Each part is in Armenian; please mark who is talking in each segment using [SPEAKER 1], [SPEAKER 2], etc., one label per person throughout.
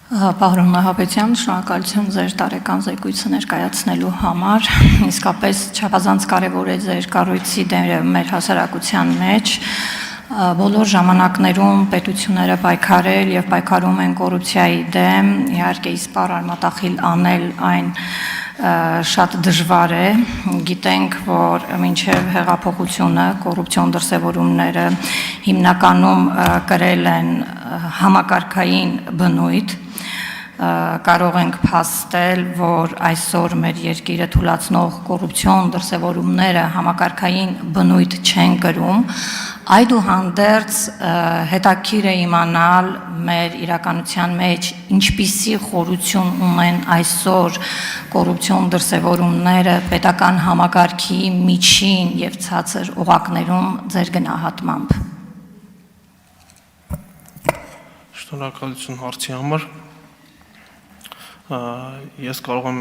[SPEAKER 1] Պարոն Նահապետյան, շնորհակալություն ձեր տարեկան զեկույցը ներկայացնելու համար, իսկապես չափազանց կարևոր է ձեր կառույցի դերը մեր հասարակության մեջ, բոլոր ժամանակներում պետությունները պայքարել եւ պայքարում են կոռուպցիայի դեմ, իհարկե իսպառ արմատախիլ անել այն շատ դժվար է, գիտենք, որ մինչև հեղափոխությունը կոռուպցիոն դրսևորումները հիմնականում կրել են համակարգային բնույթ, կարող ենք փաստել, որ այսօր մեր երկիրը թուլացնող կոռուպցիոն դրսևորումները համակարգային բնույթ չեն կրում, այդուհանդերձ հետաքրքիր է իմանալ մեր իրականության մեջ ինչպիսի խորություն ունեն այսօր կոռուպցիոն դրսևորումները պետական համակարգի միջին եւ ցածր օղակներում ձեր գնահատմամբ։
[SPEAKER 2] Շնորհակալություն հարցի համար։ Ես կարող եմ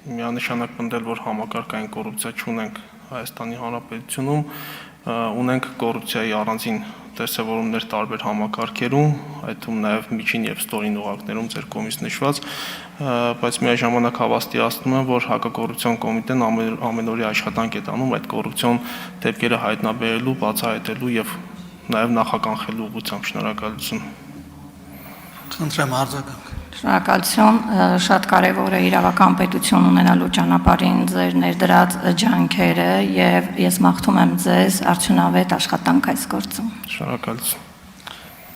[SPEAKER 2] միանշանակ պնդել, որ համակարգային կոռուպցիա չունենք Հայաստանի Հանրապետությունում, ունենք կոռուպցիայի առանձին դրսևորումներ տարբեր համակարգերում, այդ թվում նաև միջին եւ ստորին օղակներում ձեր կողմից նշված, բայց միաժամանակ հավաստիացնում եմ, որ հակակոռուպցիոն կոմիտեն ամենօրյա աշխատանք է տանում այդ կոռուպցիոն դեպքերը հայտնաբերելու, բացահայտելու եւ նաև նախականխելու ուղղությամբ։ Շնորհակալություն։
[SPEAKER 3] Խնդրեմ արձագանք։
[SPEAKER 1] Շնորհակալություն, շատ կարևոր է իրավական պետություն ունենալու ճանապարհին ձեր ներդրած ջանքերը եւ ես մաղթում եմ ձեզ արդյունավետ աշխատանք այս գործում։
[SPEAKER 2] Շնորհակալություն։